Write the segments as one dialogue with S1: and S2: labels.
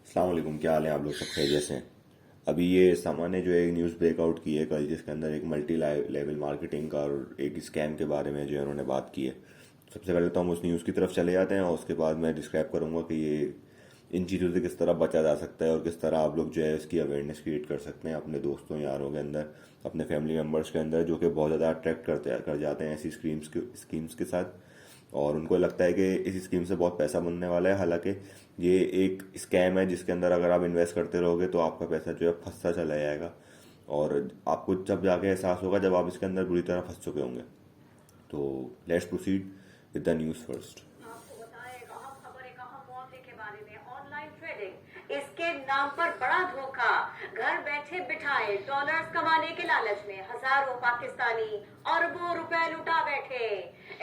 S1: अस्सलाम वालेकुम, क्या हाल है आप लोग? सब खैरियत से हैं? अभी ये सामान्य जो है न्यूज़ ब्रेकआउट की है कल, जिसके अंदर एक मल्टी लेवल मार्केटिंग का और एक स्कैम के बारे में जो है उन्होंने बात की है। सबसे पहले तो हम उस न्यूज़ की तरफ चले जाते हैं और उसके बाद मैं डिस्क्राइब करूंगा कि ये इन चीज़ों से किस तरह बचा जा सकता है और किस तरह आप लोग जो है इसकी अवेयरनेस क्रिएट कर सकते हैं अपने दोस्तों यारों के अंदर, अपने फैमिली मेम्बर्स के अंदर, जो कि बहुत ज़्यादा अट्रैक्ट कर जाते हैं ऐसी स्कीम्स के साथ। और उनको लगता है कि इस स्कीम से बहुत पैसा बनने वाला है, हालांकि ये एक स्कैम है जिसके अंदर अगर आप इन्वेस्ट करते रहोगे तो आपका पैसा जो है फंसता चला जाएगा। और आपको जब जाके एहसास होगा जब आप इसके अंदर बुरी तरह फंस चुके होंगे। तो let's proceed with the news first.
S2: आपको बताएं एक अहम खबर, एक अहम मामले के बारे में। ऑनलाइन ट्रेडिंग, इसके नाम पर बड़ा धोखा। घर बैठे बिठाए डॉलर्स कमाने के लालच में हजारों पाकिस्तानी अरबों रुपए लुटा बैठे।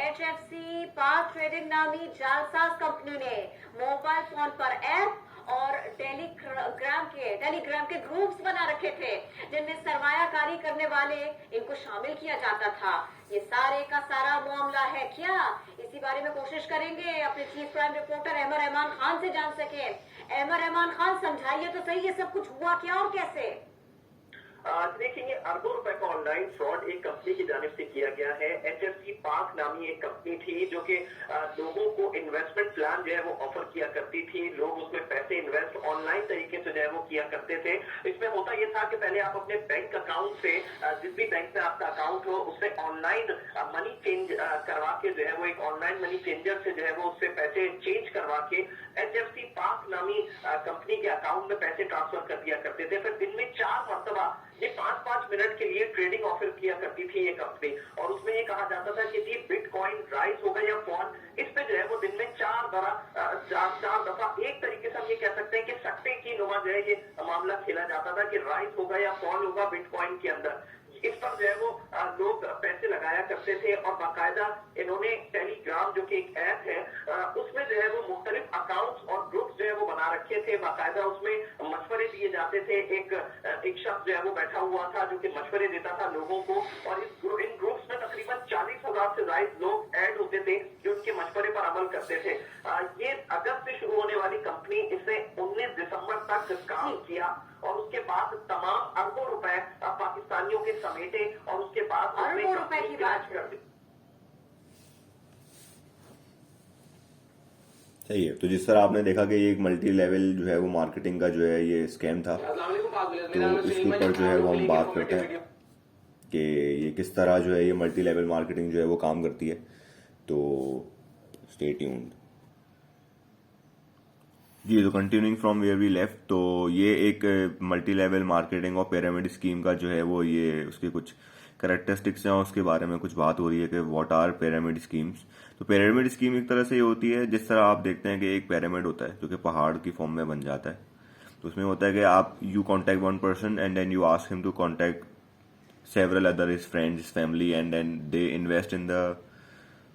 S2: HFC पाक ट्रेडिंग नामी जालसाज कंपनी ने मोबाइल फोन पर ऐप और टेलीग्राम के ग्रुप्स बना रखे थे, जिनमें सरमायाकारी करने वाले इनको शामिल किया जाता था। ये सारे का सारा मामला है क्या? इसी बारे में कोशिश करेंगे अपने chief crime reporter Ahmed Rahman Khan से जान सके। अहमद रहमान खान, समझाइए तो सही, ये सब कुछ हुआ क्या और कैसे?
S3: देखिए, ये अरबों रुपए का ऑनलाइन फ्रॉड एक कंपनी की जानिब से किया गया है। HFC पाक नामी एक कंपनी थी जो कि लोगों को इन्वेस्टमेंट प्लान जो है वो ऑफर किया करती थी। लोग उसमें पैसे इन्वेस्ट ऑनलाइन तरीके से जो है वो किया करते थे। इसमें होता यह था कि पहले आप अपने बैंक अकाउंट से, जिस भी बैंक में आपका अकाउंट हो, उससे ऑनलाइन मनी चेंज करवा के जो है वो एक ऑनलाइन मनी चेंजर से जो है वो उससे पैसे चेंज करवा के HFC पाक नामी कंपनी के अकाउंट में पैसे ट्रांसफर कर दिया करते थे। फिर दिन में 4 मरतबा ये 5-5 मिनट के लिए ट्रेडिंग ऑफर किया करती थी ये कंपनी, और उसमें ये कहा जाता था कि ये बिटकॉइन राइज होगा या फॉल। इस पे जो है वो दिन में 4 दफा एक तरीके से हम ये कह सकते हैं कि सट्टे की नुमा जो है ये मामला खेला जाता था कि राइज होगा या फॉल होगा बिटकॉइन के अंदर। इस पर जो है वो लोग पैसे लगाया करते थे, और बाकायदा इन्होंने टेलीग्राम जो कि एक ऐप है उसमें जो है वो मुख्तलिफ अकाउंट्स और ग्रुप्स जो है वो बना रखे थे। बाकायदा उसमें मशवरे दिए जाते थे। एक शख्स जो है वो बैठा हुआ था जो कि मशवरे देता था लोगों को, और इन ग्रुप्स में तकरीबन 40,000 से ज्यादा लोग ऐड होते थे जो उनके मशवरे पर अमल करते थे। ये अगस्त से शुरू होने वाली कंपनी, इसने 19 दिसंबर तक काम किया, और उसके बाद तमाम अरबों रुपए पाकिस्तानियों के समेटे, और उसके बाद
S2: अरबों रुपए की बात
S3: कर दी।
S1: सही है। तो जिस तरह आपने देखा कि ये एक मल्टी लेवल जो है वो मार्केटिंग का जो है ये स्कैम था, तो इसके ऊपर जो है वो हम बात करते हैं कि ये किस तरह जो है ये मल्टी लेवल मार्केटिंग जो है वो काम करती है। तो स्टे ट्यून्ड जी। तो continuing from where we left, तो ये एक मल्टी लेवल मार्केटिंग और पिरामिड स्कीम का जो है वो ये उसके कुछ करेक्टरिस्टिक्स हैं और उसके बारे में कुछ बात हो रही है कि व्हाट आर पिरामिड स्कीम्स। तो पिरामिड स्कीम एक तरह से ये होती है, जिस तरह आप देखते हैं कि एक पिरामिड होता है जो कि पहाड़ की फॉर्म में बन जाता है। तो उसमें होता है कि आप you contact one person and then you ask him to contact several other his friends, his family, and then they invest in the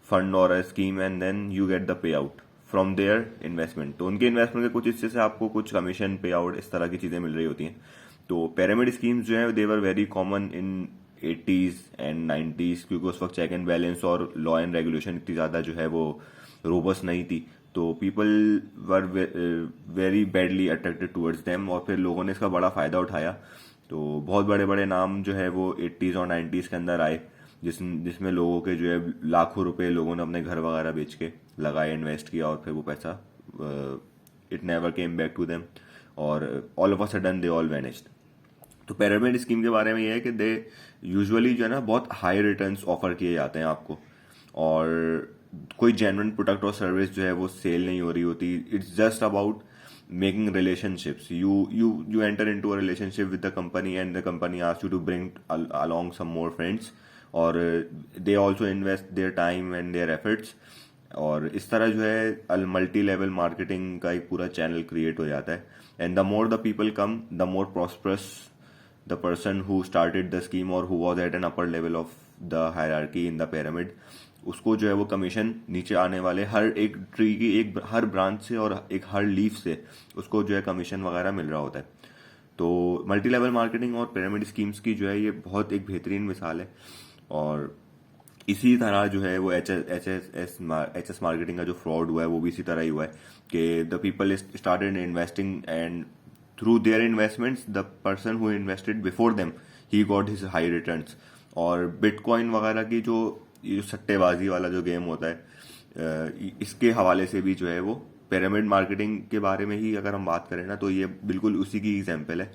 S1: fund or a scheme and then you get the payout from their investment। तो उनके investment के कुछ हिस्से से आपको कुछ commission पे out इस तरह की चीजें मिल रही होती हैं। तो पिरामिड स्कीम्स जो है they were very common in 80s and 90s, क्योंकि उस वक्त चेक एंड बैलेंस और लॉ एंड रेगुलेशन इतनी ज्यादा जो है वो रोबस्ट नहीं थी। तो people were very badly attracted towards them, और फिर लोगों ने इसका बड़ा फायदा उठाया। तो बहुत बड़े बड़े नाम जो है वो 80s और 90s के अंदर आए, जिसमें लोगों के जो है लाखों रुपए लोगों ने अपने घर वगैरह बेच के लगाए, इन्वेस्ट किया, और फिर वो पैसा it never came back to them, और all of a sudden they all vanished. तो पिरामिड स्कीम के बारे में ये है कि दे यूजुअली जो है ना बहुत हाई रिटर्न्स ऑफर किए जाते हैं आपको, और कोई जेन्युइन प्रोडक्ट और सर्विस जो है वो सेल नहीं हो रही होती। It's just about making relationships. You enter into a relationship with the company and the company asks you to bring along some more friends, और they also invest their time and their efforts, और इस तरह जो है multi level marketing का एक पूरा channel create हो जाता है। And the more the people come the more prosperous the person who started the scheme और who was at an upper level of the hierarchy in the pyramid. उसको जो है वो कमीशन नीचे आने वाले हर एक ट्री की एक हर ब्रांच से और एक हर लीफ से उसको जो है कमीशन वगैरह मिल रहा होता है। तो मल्टी लेवल मार्केटिंग और पिरामिड स्कीम्स की जो है ये बहुत एक बेहतरीन मिसाल है। और इसी तरह जो है वो एच एस मार्केटिंग का जो फ्रॉड हुआ है वो भी इसी तरह ही हुआ है कि the people started investing and through their investments the person who invested before them he got his high returns. और बिटकॉइन वगैरह की जो ये जो सट्टेबाजी वाला जो गेम होता है इसके हवाले से भी जो है वो पिरामिड मार्केटिंग के बारे में ही अगर हम बात करें ना तो ये बिल्कुल उसी की एग्जाम्पल है।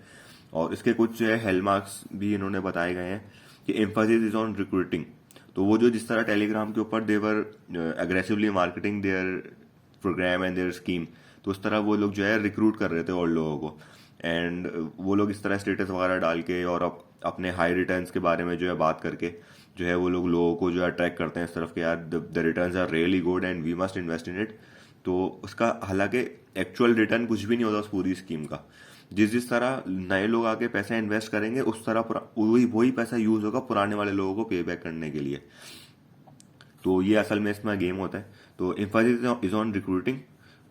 S1: और इसके कुछ जो है हेलमार्क्स भी इन्होंने बताए गए हैं कि एम्फासिस इज ऑन रिक्रूटिंग। तो वो जो जिस तरह टेलीग्राम के ऊपर they're aggressively marketing their program and their scheme, तो उस तरह वो लोग जो है रिक्रूट कर रहे थे और लोगों को, एंड वो लोग इस तरह स्टेटस वगैरह डाल के और अपने हाई रिटर्न्स के बारे में जो है बात करके जो है वो लोग लोगों को जो है अट्रैक्ट करते हैं इस तरफ के यार the returns are really good and we must invest in it. तो उसका हालांकि एक्चुअल रिटर्न कुछ भी नहीं होता उस पूरी स्कीम का। जिस तरह नए लोग आके पैसा इन्वेस्ट करेंगे उस तरह वही पैसा यूज होगा पुराने वाले लोगों को पे बैक करने के लिए। तो ये असल में इसमें गेम होता है। तो एम्फेसिस इज ऑन रिक्रूटिंग,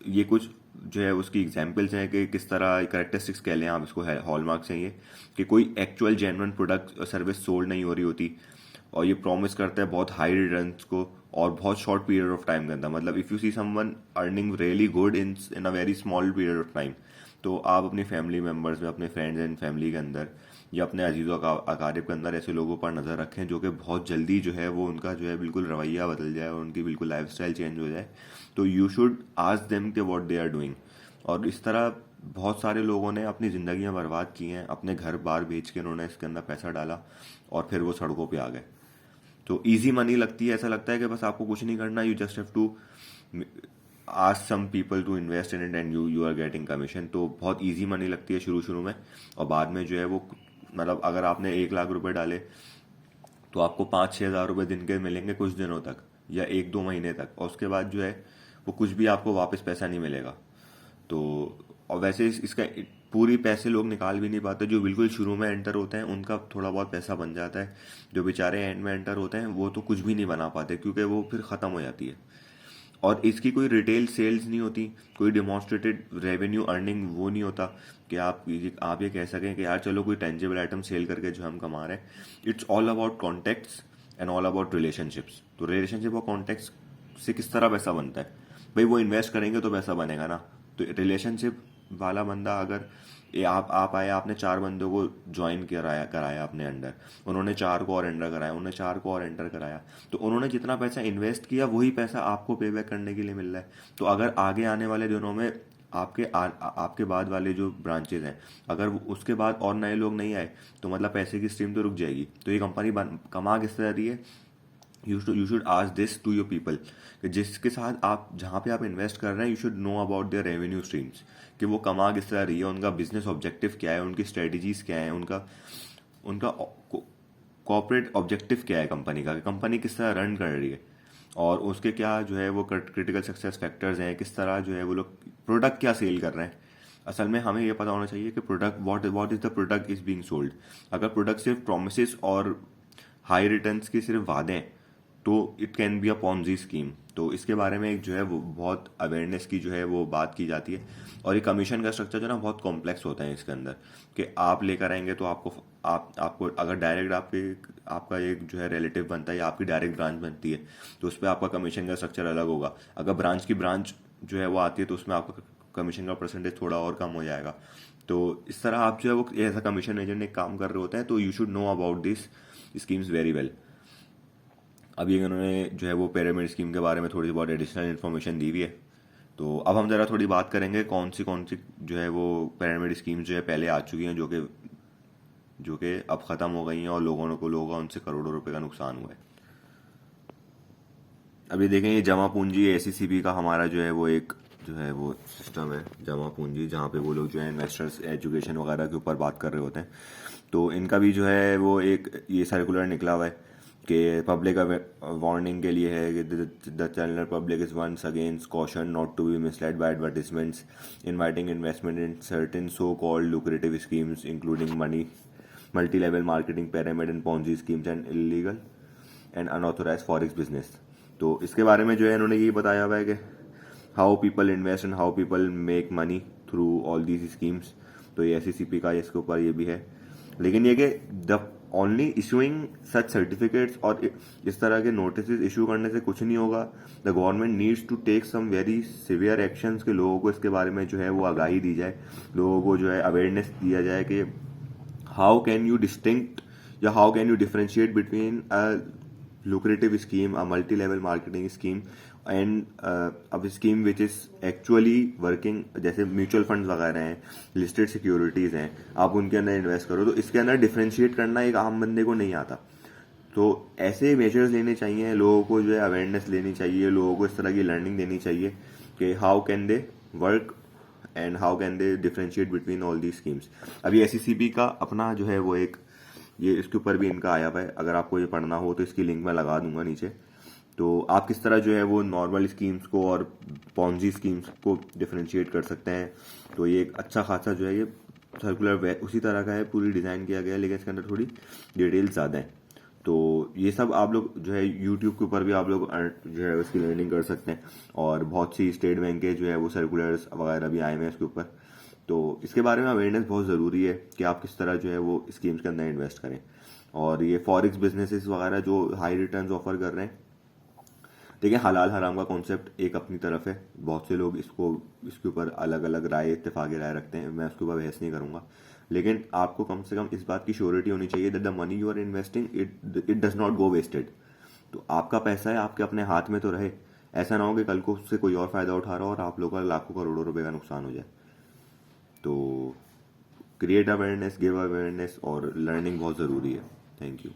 S1: ये कुछ जो है उसकी एग्जांपल्स हैं कि किस तरह कैरेक्टरिस्टिक्स कह लें आप इसको, हॉलमार्क्स हैं ये कि कोई एक्चुअल जेन्युइन प्रोडक्ट और सर्विस सोल्ड नहीं हो रही होती और ये प्रॉमिस करता है बहुत हाई रिटर्न्स को और बहुत शॉर्ट पीरियड ऑफ टाइम के अंदर। मतलब if you see someone earning really good in a very small period of time, तो आप अपनी फैमिली मेम्बर्स में, अपने फ्रेंड्स एंड फैमिली के अंदर या अपने अजीज़ों का अकारिब के अंदर ऐसे लोगों पर नज़र रखें जो कि बहुत जल्दी जो है वो उनका जो है बिल्कुल रवैया बदल जाए और उनकी बिल्कुल लाइफस्टाइल चेंज हो जाए। तो यू शुड आस्क देम कि व्हाट दे आर डूइंग। और इस तरह बहुत सारे लोगों ने अपनी ज़िंदगियां बर्बाद की हैं, अपने घर बार बेच के उन्होंने इसके अंदर पैसा डाला और फिर वो सड़कों पे आ गए। तो इजी मनी लगती है, ऐसा लगता है कि बस आपको कुछ नहीं करना, you just have to ask some people to invest in it and you are getting commission. तो बहुत इजी मनी लगती है शुरू में, और बाद में जो है वो मतलब अगर आपने 1 लाख रुपए डाले तो आपको 5-6 हज़ार रुपये दिन के मिलेंगे कुछ दिनों तक या 1-2 महीने तक, और उसके बाद जो है वो कुछ भी आपको वापस पैसा नहीं मिलेगा। तो और वैसे इसका पूरी पैसे लोग निकाल भी नहीं पाते। जो बिल्कुल शुरू में एंटर होते हैं उनका थोड़ा बहुत पैसा बन जाता है, जो बेचारे एंड में एंटर होते हैं वो तो कुछ भी नहीं बना पाते क्योंकि वो फिर ख़त्म हो जाती है। और इसकी कोई रिटेल सेल्स नहीं होती, कोई डेमोन्स्ट्रेटेड रेवेन्यू अर्निंग वो नहीं होता कि आप ये कह सकें कि यार चलो कोई टेंजिबल आइटम सेल करके जो हम कमा रहे हैं। It's all about contacts and all about relationships. तो रिलेशनशिप और कॉन्टेक्ट्स से किस तरह पैसा बनता है, भाई वो इन्वेस्ट करेंगे तो पैसा बनेगा ना। तो रिलेशनशिप वाला बंदा अगर आप आए, आपने 4 बंदों को ज्वाइन कराया अपने अंडर, उन्होंने 4 को और एंटर कराया, उन्होंने 4 को और एंटर कराया, तो उन्होंने जितना पैसा इन्वेस्ट किया वही पैसा आपको पे बैक करने के लिए मिल रहा है। तो अगर आगे आने वाले दिनों में आपके बाद वाले जो ब्रांचेज हैं अगर उसके बाद और नए लोग नहीं आए तो मतलब पैसे की स्ट्रीम तो रुक जाएगी। तो ये कंपनी कमा किस तरह रही है, you should ask this to your people कि जिसके साथ आप जहाँ पे आप इन्वेस्ट कर रहे हैं, you should know about their revenue streams कि वो कमा किस तरह रही है, उनका बिजनेस ऑब्जेक्टिव क्या है, उनकी स्ट्रेटजीज क्या है, उनका कॉर्पोरेट ऑब्जेक्टिव क्या है कंपनी का, कंपनी किस तरह रन कर रही है और उसके क्या जो है वो क्रिटिकल सक्सेस फैक्टर्स हैं, किस तरह जो है वो लोग प्रोडक्ट क्या सेल कर रहे हैं। असल में हमें ये पता होना चाहिए कि product what is the product is being sold. अगर प्रोडक्ट सिर्फ प्रोमिसेस और हाई रिटर्न्स के सिर्फ वादे हैं तो it can be a Ponzi scheme. तो इसके बारे में एक जो है वो बहुत अवेयरनेस की जो है वो बात की जाती है। और ये कमीशन का स्ट्रक्चर जो ना बहुत कॉम्प्लेक्स होता है इसके अंदर कि आप लेकर आएंगे तो आपको अगर डायरेक्ट आपका एक जो है रिलेटिव बनता है या आपकी डायरेक्ट ब्रांच बनती है तो उस पर आपका कमीशन का स्ट्रक्चर अलग होगा। अगर ब्रांच की ब्रांच जो है वो आती है तो उसमें आपका कमीशन का परसेंटेज थोड़ा और कम हो जाएगा। तो इस तरह आप जो है वो ऐसा कमीशन एजेंट एक काम कर रहे होते हैं। तो you should know about this schemes very well. अभी इन्होंने जो है वो पिरामिड स्कीम के बारे में थोड़ी बहुत एडिशनल इन्फॉर्मेशन दी हुई है। तो अब हम ज़रा थोड़ी बात करेंगे कौन सी जो है वो पिरामिड स्कीम्स जो है पहले आ चुकी हैं जो कि अब ख़त्म हो गई हैं और लोगों का उनसे करोड़ों रुपए का नुकसान हुआ है। अभी देखें ये जमा पूंजी एसीसीबी का हमारा जो है वो एक जो है वो सिस्टम है जमा पूंजी, जहाँ पे वो लोग जो है इन्वेस्टर्स एजुकेशन वगैरह के ऊपर बात कर रहे होते हैं। तो इनका भी जो है वो एक ये सर्कुलर निकला हुआ है कि पब्लिक वार्निंग के लिए है कि the general public is once against caution not to be misled by advertisements inviting investment in certain so called lucrative schemes including multi level marketing pyramid and Ponzi schemes and illegal and unauthorised forex business. तो इसके बारे में जो है इन्होंने यही बताया हुआ है कि how people invest and how people make money through all these schemes. तो ये SECP का इसके ऊपर ये भी है। लेकिन ये कि the only issuing such certificates और इस तरह के नोटिस इशू करने से कुछ नहीं होगा. The government needs to take some very severe actions के लोगों को इसके बारे में जो है वो आगाही दी जाए, लोगों को जो है अवेयरनेस दिया जाए कि हाउ कैन यू डिस्टिंक्ट या how can you differentiate between a lucrative scheme, a multi-level marketing scheme and a scheme which is actually working, जैसे म्यूचुअल फंड्स वगैरह हैं, लिस्टेड सिक्योरिटीज हैं, आप उनके अंदर इन्वेस्ट करो, तो इसके अंदर डिफरेंशिएट करना एक आम बंदे को नहीं आता. तो ऐसे मेजर्स लेने चाहिए, लोगों को जो है अवेयरनेस लेनी चाहिए, लोगों को इस तरह की लर्निंग देनी चाहिए कि how can they work and how can they differentiate between all the schemes. अभी SECB का अपना जो है वो एक ये इसके ऊपर भी इनका आया हुआ है, अगर आपको ये पढ़ना हो तो इसकी लिंक मैं लगा दूंगा नीचे. तो आप किस तरह जो है वो नॉर्मल स्कीम्स को और पॉन्जी स्कीम्स को डिफरेंशिएट कर सकते हैं. तो ये एक अच्छा खासा जो है ये सर्कुलर उसी तरह का है, पूरी डिज़ाइन किया गया है, लेकिन इसके अंदर थोड़ी डिटेल्स ज़्यादा हैं. तो ये सब आप लोग जो है यूट्यूब के ऊपर भी आप लोग जो है उसकी लर्निंग कर सकते हैं. और बहुत सी स्टेट बैंक के जो है वो सर्कुलर्स वगैरह भी आए हुए हैं इसके ऊपर. तो इसके बारे में अवेयरनेस बहुत ज़रूरी है कि आप किस तरह जो है वो स्कीम्स के अंदर इन्वेस्ट करें. और ये फॉरेक्स बिजनेसेस वगैरह जो हाई रिटर्न्स ऑफर कर रहे हैं, देखिए हलाल हराम का कॉन्सेप्ट एक अपनी तरफ है, बहुत से लोग इसके ऊपर अलग अलग राय इत्तेफाक़ी राय रखते हैं, मैं उसके ऊपर बहस नहीं करूंगा. लेकिन आपको कम से कम इस बात की श्योरिटी होनी चाहिए that the money you are investing it does not go wasted. तो आपका पैसा है, आपके अपने हाथ में तो रहे. ऐसा ना हो कि कल को उससे कोई और फायदा उठा रहा हो और आप लोगों का लाखों करोड़ों रुपए का नुकसान हो जाए. तो क्रिएट अवेयरनेस, गिव अवेयरनेस और लर्निंग बहुत ज़रूरी है. Thank you.